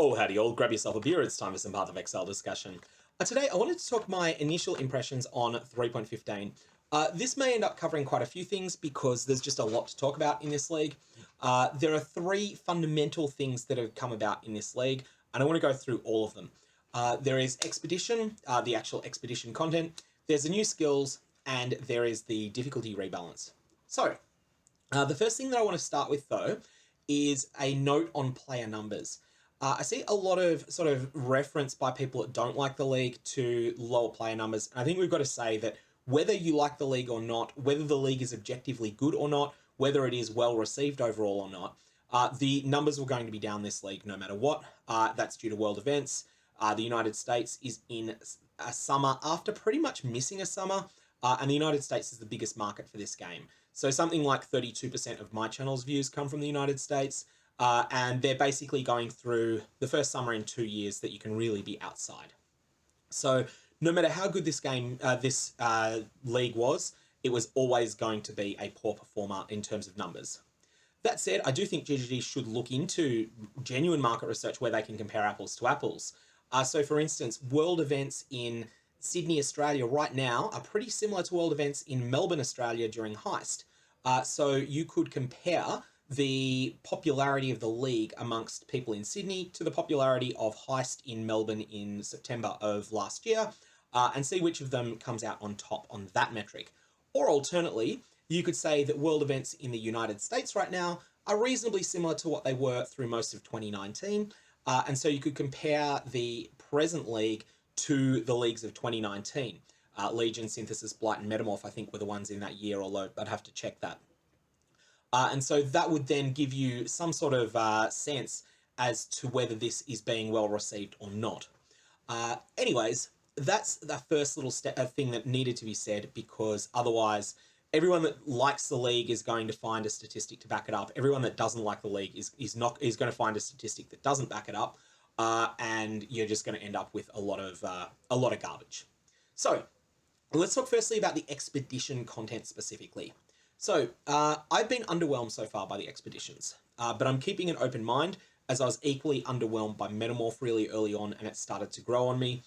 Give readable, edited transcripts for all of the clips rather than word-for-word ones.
Oh, howdy all, grab yourself a beer, it's time for some Path of Exile discussion. Today I wanted to talk my initial impressions on 3.15. This may end up covering quite a few things because there's just a lot to talk about in this league. There are three fundamental things that have come about in this league, and I want to go through all of them. There is Expedition, the actual Expedition content, there's the new skills, and there is the difficulty rebalance. So, the first thing that I want to start with though is a note on player numbers. I see a lot of sort of reference by people that don't like the league to lower player numbers. And I think we've got to say that whether you like the league or not, whether the league is objectively good or not, whether it is well received overall or not, the numbers are going to be down this league no matter what. That's due to world events. The United States is in a summer after pretty much missing a summer. And the United States is the biggest market for this game. So something like 32% of my channel's views come from the United States. And they're basically going through the first summer in 2 years that you can really be outside. So no matter how good this league was, it was always going to be a poor performer in terms of numbers. That said, I do think GGG should look into genuine market research where they can compare apples to apples. So for instance, world events in Sydney, Australia right now are pretty similar to world events in Melbourne, Australia during Heist. So you could compare the popularity of the league amongst people in Sydney to the popularity of Heist in Melbourne in September of last year, and see which of them comes out on top on that metric. Or alternately, you could say that world events in the United States right now are reasonably similar to what they were through most of 2019, and so you could compare the present league to the leagues of 2019. Legion, Synthesis, Blight, and Metamorph, I think, were the ones in that year, although I'd have to check that. And so that would then give you some sort of sense as to whether this is being well received or not. Anyways, that's the first little thing that needed to be said, because otherwise everyone that likes the league is going to find a statistic to back it up. Everyone that doesn't like the league is going to find a statistic that doesn't back it up, and you're just going to end up with a lot of garbage. So let's talk firstly about the expedition content specifically. So, I've been underwhelmed so far by the expeditions, but I'm keeping an open mind, as I was equally underwhelmed by Metamorph really early on, and it started to grow on me.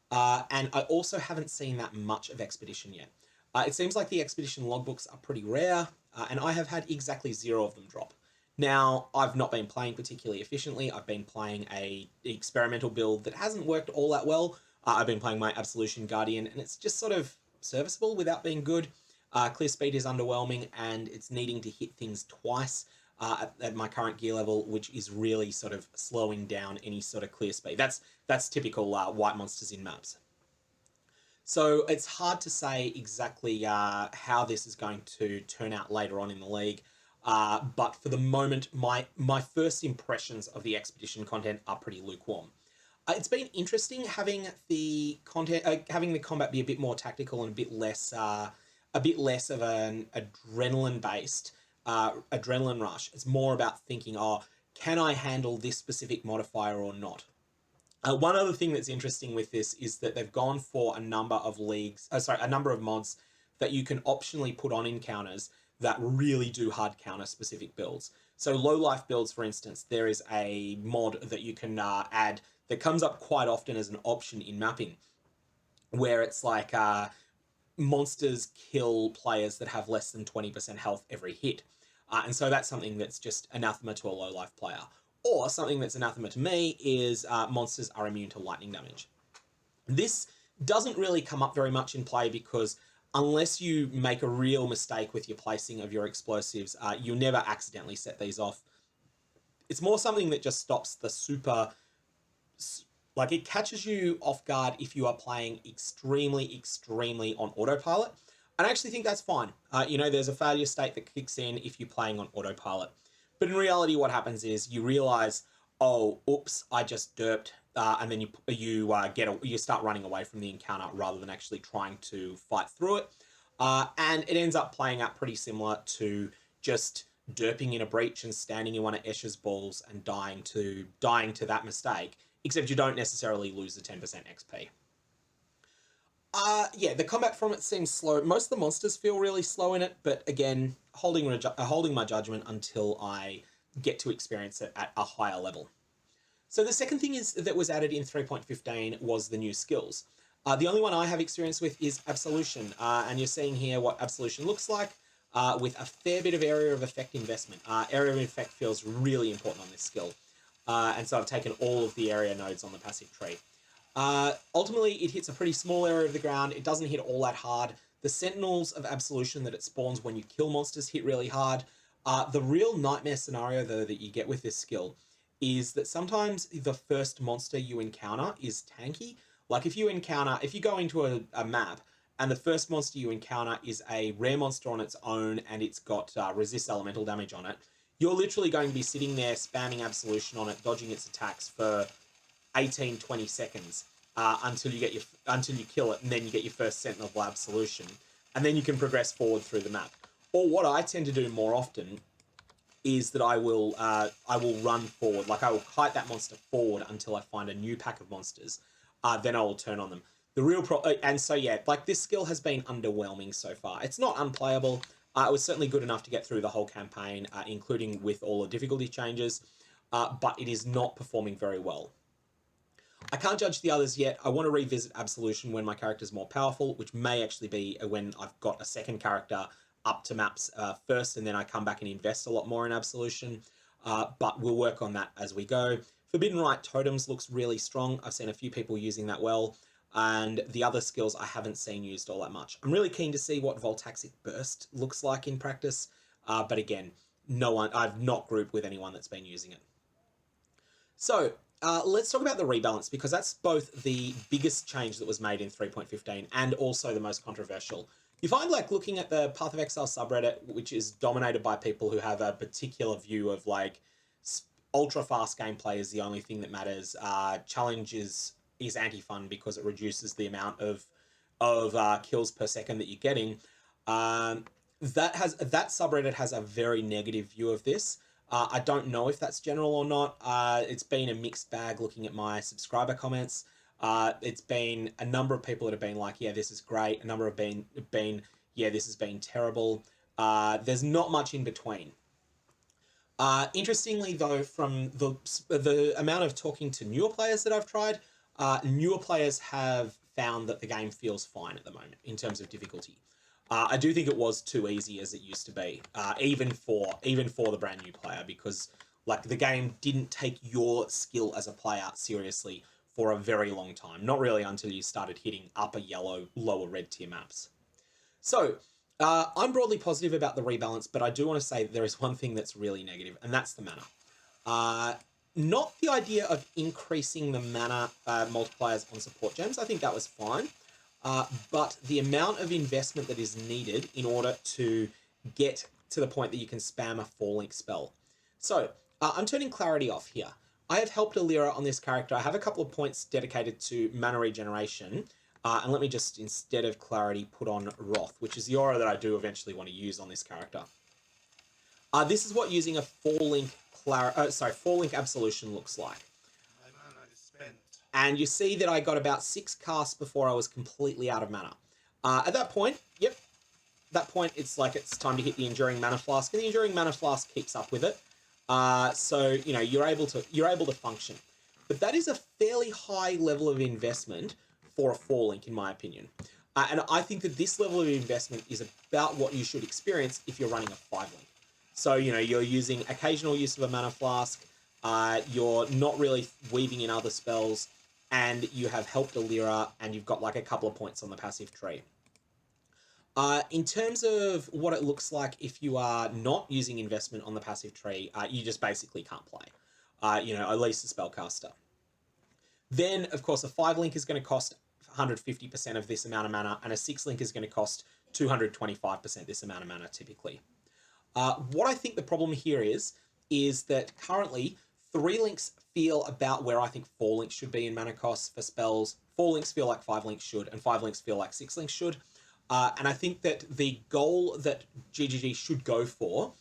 And I also haven't seen that much of Expedition yet. It seems like the Expedition logbooks are pretty rare, and I have had exactly 0 of them drop. Now, I've not been playing particularly efficiently. I've been playing a experimental build that hasn't worked all that well. I've been playing my Absolution Guardian, and it's just sort of serviceable without being good. Clear speed is underwhelming, and it's needing to hit things twice at my current gear level, which is really sort of slowing down any sort of clear speed. That's typical white monsters in maps. So it's hard to say exactly how this is going to turn out later on in the league. But for the moment, my first impressions of the expedition content are pretty lukewarm. It's been interesting having the combat be a bit more tactical and a bit less of an adrenaline-based adrenaline rush. It's more about thinking, oh, can I handle this specific modifier or not? One other thing that's interesting with this is that they've gone for a number of mods that you can optionally put on encounters that really do hard counter specific builds. So low life builds, for instance, there is a mod that you can add that comes up quite often as an option in mapping, where it's like monsters kill players that have less than 20% health every hit. And so that's something that's just anathema to a low life player. Or something that's anathema to me is monsters are immune to lightning damage. This doesn't really come up very much in play because unless you make a real mistake with your placing of your explosives, you'll never accidentally set these off. It's more something that just stops the super... Like, it catches you off guard if you are playing extremely, extremely on autopilot. And I actually think that's fine. There's a failure state that kicks in if you're playing on autopilot. But in reality, what happens is you realize, oh, oops, I just derped, and then you start running away from the encounter rather than actually trying to fight through it. And it ends up playing out pretty similar to just derping in a breach and standing in one of Escher's balls and dying to that mistake, except you don't necessarily lose the 10% XP. Yeah, the combat from it seems slow. Most of the monsters feel really slow in it, but again, holding my judgment until I get to experience it at a higher level. So the second thing is that was added in 3.15 was the new skills. The only one I have experience with is Absolution, and you're seeing here what Absolution looks like with a fair bit of area of effect investment. Area of effect feels really important on this skill, and so I've taken all of the area nodes on the passive tree. Ultimately, it hits a pretty small area of the ground. It doesn't hit all that hard. The Sentinels of Absolution that it spawns when you kill monsters hit really hard. The real nightmare scenario, though, that you get with this skill is that sometimes the first monster you encounter is tanky. Like if you go into a map and the first monster you encounter is a rare monster on its own and it's got resist elemental damage on it, you're literally going to be sitting there spamming Absolution on it, dodging its attacks for 18, 20 seconds until you kill it, and then you get your first Sentinel of Absolution, and then you can progress forward through the map. Or what I tend to do more often is that I will run forward, like I will kite that monster forward until I find a new pack of monsters. Then I will turn on them. And so yeah, like this skill has been underwhelming so far. It's not unplayable. It was certainly good enough to get through the whole campaign, including with all the difficulty changes, but it is not performing very well. I can't judge the others yet. I want to revisit Absolution when my character's more powerful, which may actually be when I've got a second character up to maps first, and then I come back and invest a lot more in Absolution. But we'll work on that as we go. Forbidden Rite totems looks really strong. I've seen a few people using that well, and the other skills I haven't seen used all that much. I'm really keen to see what Voltaxic Burst looks like in practice, but again, I've not grouped with anyone that's been using it. So let's talk about the rebalance, because that's both the biggest change that was made in 3.15 and also the most controversial. You find, like, looking at the Path of Exile subreddit, which is dominated by people who have a particular view of, like, ultra fast gameplay is the only thing that matters. Challenges is anti-fun because it reduces the amount of kills per second that you're getting. That subreddit has a very negative view of this. I don't know if that's general or not. It's been a mixed bag looking at my subscriber comments. It's been a number of people that have been like, yeah, this is great. A number have been, yeah, this has been terrible. There's not much in between. Interestingly, though, from the amount of talking to newer players that I've tried, newer players have found that the game feels fine at the moment in terms of difficulty. I do think it was too easy as it used to be, even for the brand new player, because like the game didn't take your skill as a player seriously for a very long time. Not really until you started hitting upper yellow, lower red tier maps. So I'm broadly positive about the rebalance, but I do want to say that there is one thing that's really negative, and that's the mana. Not the idea of increasing the mana multipliers on support gems. I think that was fine. But the amount of investment that is needed in order to get to the point that you can spam a 4-link spell. So I'm turning clarity off here. I have helped Alira on this character. I have a couple of points dedicated to mana regeneration. And let me just, instead of clarity, put on Wrath, which is the aura that I do eventually want to use on this character. This is what using a 4-link 4-link Absolution looks like. And you see that I got about 6 casts before I was completely out of mana. At that point, it's like it's time to hit the Enduring Mana Flask, and the Enduring Mana Flask keeps up with it. So you know you're able to function. But that is a fairly high level of investment for a 4-link, in my opinion. And I think that this level of investment is about what you should experience if you're running a 5-link. So you know you're using occasional use of a Mana Flask. You're not really weaving in other spells, and you have helped Alira, and you've got like a couple of points on the passive tree. In terms of what it looks like if you are not using investment on the passive tree, you just basically can't play. You know, at least a spellcaster. Then, of course, a 5-link is going to cost 150% of this amount of mana, and a 6-link is going to cost 225% this amount of mana, typically. What I think the problem here is that currently 3-links feel about where I think 4-links should be in mana costs for spells. 4-links feel like 5-links should, and 5-links feel like 6-links should. And I think that the goal that GGG should go for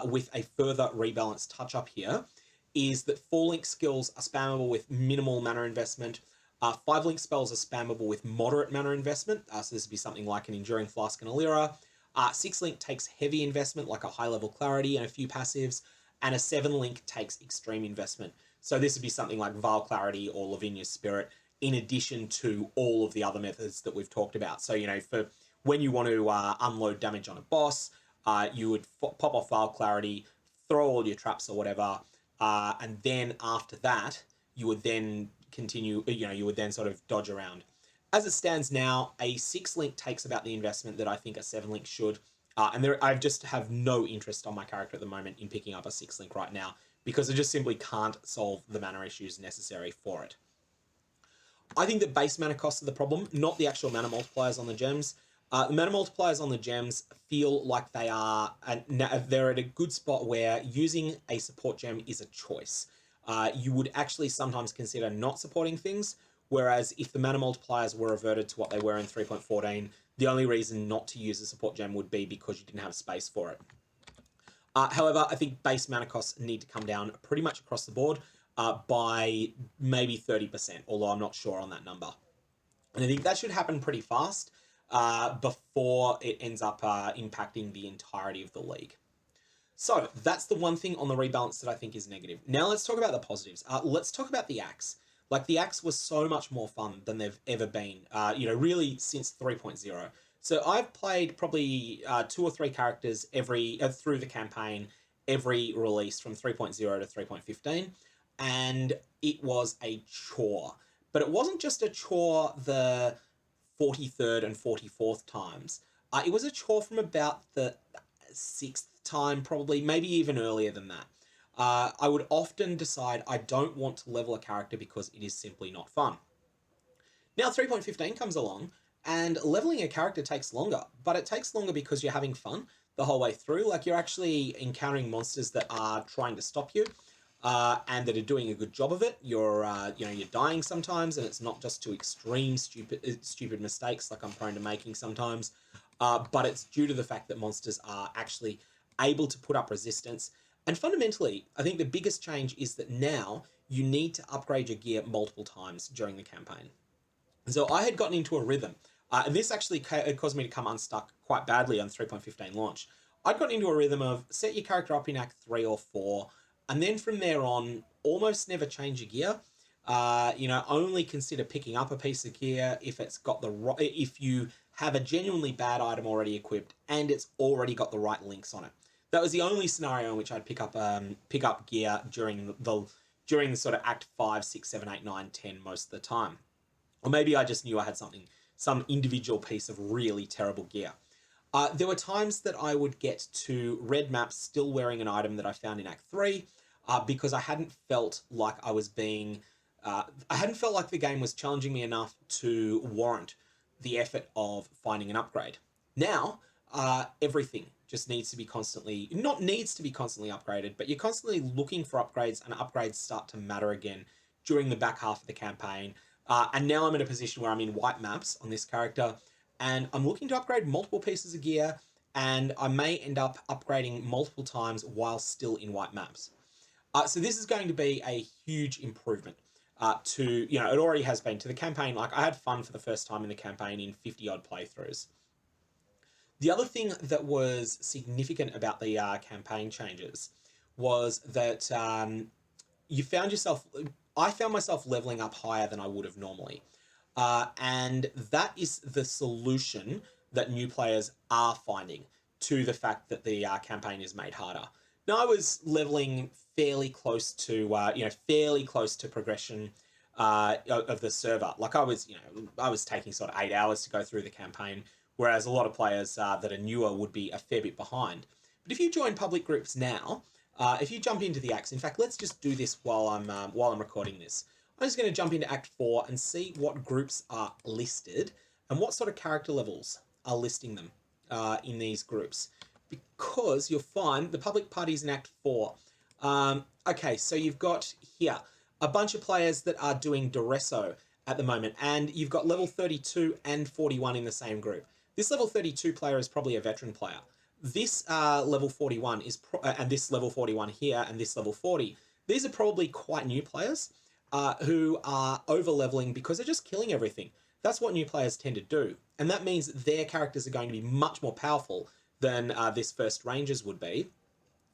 with a further rebalance touch-up here is that 4-link skills are spammable with minimal mana investment. 5-link spells are spammable with moderate mana investment. So this would be something like an Enduring Flask and Alira. 6-link takes heavy investment, like a high-level Clarity and a few passives. and a 7 link takes extreme investment. So this would be something like Vile Clarity or Lavinia's Spirit, in addition to all of the other methods that we've talked about. So, you know, for when you want to unload damage on a boss, you would pop off Vile Clarity, throw all your traps or whatever, and then after that, you would then continue, you know, you would then sort of dodge around. As it stands now, a 6 link takes about the investment that I think a 7 link should. I just have no interest on my character at the moment in picking up a 6 link right now, because I just simply can't solve the mana issues necessary for it. I think that base mana costs are the problem, not the actual mana multipliers on the gems. The mana multipliers on the gems feel like they're at a good spot where using a support gem is a choice. You would actually sometimes consider not supporting things, whereas if the mana multipliers were reverted to what they were in 3.14, the only reason not to use a support gem would be because you didn't have space for it. However, I think base mana costs need to come down pretty much across the board by maybe 30%, although I'm not sure on that number. And I think that should happen pretty fast before it ends up impacting the entirety of the league. So that's the one thing on the rebalance that I think is negative. Now let's talk about the positives. Let's talk about the axe. Like, the axe was so much more fun than they've ever been, you know, really since 3.0. So I've played probably 2 or 3 characters through the campaign, every release from 3.0 to 3.15, and it was a chore. But it wasn't just a chore the 43rd and 44th times. It was a chore from about the 6th time, probably, maybe even earlier than that. I would often decide I don't want to level a character because it is simply not fun. Now 3.15 comes along, and leveling a character takes longer, but it takes longer because you're having fun the whole way through. Like, you're actually encountering monsters that are trying to stop you, and that are doing a good job of it. You're dying sometimes, and it's not just to extreme stupid mistakes like I'm prone to making sometimes, but it's due to the fact that monsters are actually able to put up resistance. And fundamentally, I think the biggest change is that now you need to upgrade your gear multiple times during the campaign. So I had gotten into a rhythm, and this actually caused me to come unstuck quite badly on 3.15 launch. I'd gotten into a rhythm of set your character up in Act 3 or 4, and then from there on, almost never change your gear. Only consider picking up a piece of gear if it's got if you have a genuinely bad item already equipped and it's already got the right links on it. That was the only scenario in which I'd pick up gear during the sort of Act 5, 6, 7, 8, 9, 10 most of the time. Or maybe I just knew I had some individual piece of really terrible gear. There were times that I would get to red maps still wearing an item that I found in Act 3, because I hadn't felt like I hadn't felt like the game was challenging me enough to warrant the effort of finding an upgrade. Now, everything just needs to be not needs to be constantly upgraded, but you're constantly looking for upgrades, and upgrades start to matter again during the back half of the campaign. And now I'm in a position where I'm in white maps on this character, and I'm looking to upgrade multiple pieces of gear, and I may end up upgrading multiple times while still in white maps. So this is going to be a huge improvement it already has been to the campaign. Like, I had fun for the first time in the campaign in 50 odd playthroughs. The other thing that was significant about the campaign changes was that I found myself leveling up higher than I would have normally. And that is the solution that new players are finding to the fact that the campaign is made harder. Now, I was leveling fairly close to progression of the server. Like, I was taking sort of 8 hours to go through the campaign, whereas a lot of players that are newer would be a fair bit behind. But if you join public groups now, if you jump into the acts, in fact, let's just do this while I'm recording this. I'm just going to jump into Act 4 and see what groups are listed and what sort of character levels are listing them in these groups. Because you'll find the public parties in Act 4. Okay, so you've got here a bunch of players that are doing Duresso at the moment, and you've got level 32 and 41 in the same group. This level 32 player is probably a veteran player. This level 41 and this level 41 here, and this level 40. These are probably quite new players who are over-leveling because they're just killing everything. That's what new players tend to do, and that means their characters are going to be much more powerful than this first Rangers would be.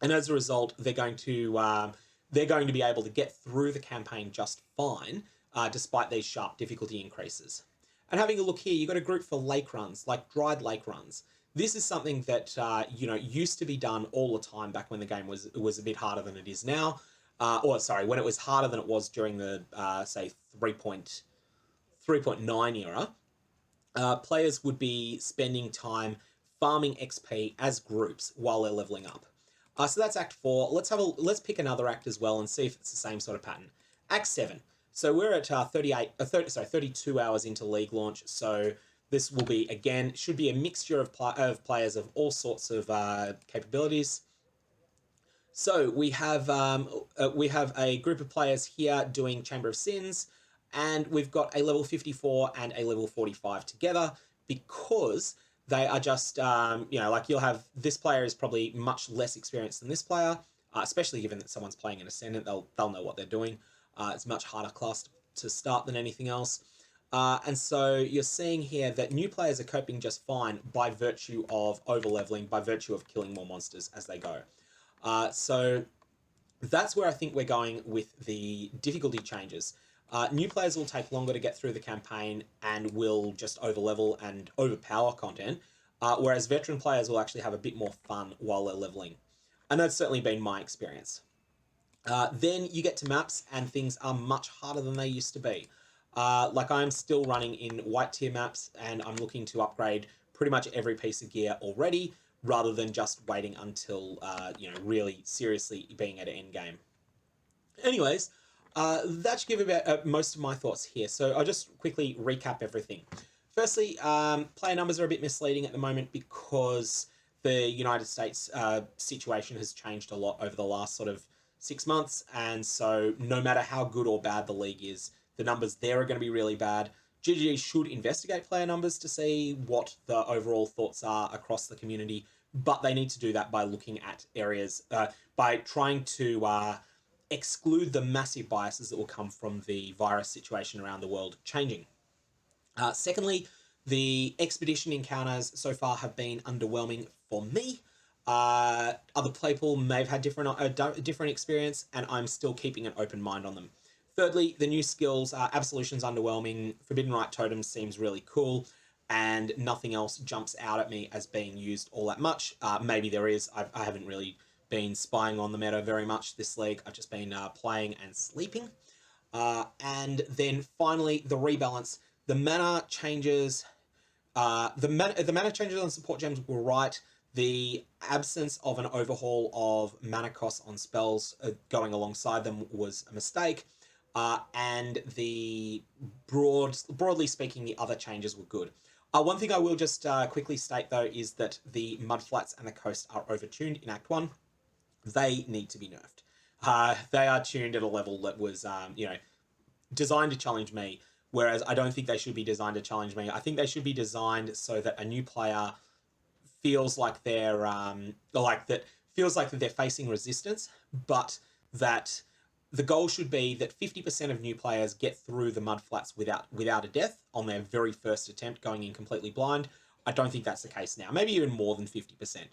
and as a result, they're going to be able to get through the campaign just fine, despite these sharp difficulty increases. And having a look here, you've got a group for lake runs, like dried lake runs. This is something that used to be done all the time back when the game was a bit harder than it is now. Or sorry, when it was harder than it was during the say 3.9 era. Players would be spending time farming XP as groups while they're leveling up. So that's Act 4. Let's pick another act as well and see if it's the same sort of pattern. Act 7. So we're at 32 hours into League launch. So this will be, again, should be a mixture of players of all sorts of capabilities. So we have a group of players here doing Chamber of Sins, and we've got a level 54 and a level 45 together because they are just, like you'll have, this player is probably much less experienced than this player, especially given that someone's playing an Ascendant, they'll know what they're doing. It's a much harder class to start than anything else. And so you're seeing here that new players are coping just fine by virtue of over-leveling, by virtue of killing more monsters as they go. So that's where I think we're going with the difficulty changes. New players will take longer to get through the campaign and will just over-level and overpower content, whereas veteran players will actually have a bit more fun while they're leveling. And that's certainly been my experience. Then you get to maps and things are much harder than they used to be. Like I'm still running in white tier maps and I'm looking to upgrade pretty much every piece of gear already, rather than just waiting until, really seriously being at an end game. Anyways, that should give about most of my thoughts here. So I'll just quickly recap everything. Firstly, player numbers are a bit misleading at the moment because the United States situation has changed a lot over the last sort of 6 months. And so no matter how good or bad the league is, the numbers there are going to be really bad. GGG should investigate player numbers to see what the overall thoughts are across the community, but they need to do that by looking at areas, by trying to exclude the massive biases that will come from the virus situation around the world changing. Secondly, the expedition encounters so far have been underwhelming for me. Other people may have had different experience, and I'm still keeping an open mind on them. Thirdly, the new skills, Absolution's underwhelming, Forbidden Rite totems seems really cool, and nothing else jumps out at me as being used all that much. Maybe there is. I haven't really been spying on the meta very much this league. I've just been playing and sleeping. And then finally, the rebalance. The mana changes. The mana changes on support gems were right. The absence of an overhaul of mana costs on spells going alongside them was a mistake. And the broadly speaking, the other changes were good. One thing I will just quickly state, though, is that the mudflats and the coast are overtuned in Act 1. They need to be nerfed. They are tuned at a level that was, designed to challenge me, whereas I don't think they should be designed to challenge me. I think they should be designed so that a new player feels like they're, feels like that they're facing resistance, but that the goal should be that 50% of new players get through the mudflats without a death on their very first attempt, going in completely blind. I don't think that's the case now. Maybe even more than 50%.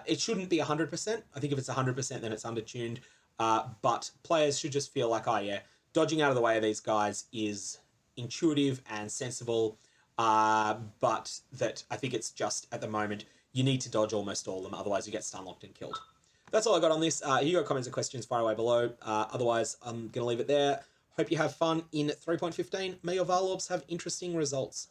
It shouldn't be 100%. I think if it's 100%, then it's undertuned. But players should just feel like, oh yeah, dodging out of the way of these guys is intuitive and sensible. But that I think it's just, at the moment, you need to dodge almost all of them, otherwise you get stun locked and killed. That's all I got on this. If you got comments or questions, fire away below. Otherwise, I'm going to leave it there. Hope you have fun in 3.15. May your Varlorbs have interesting results.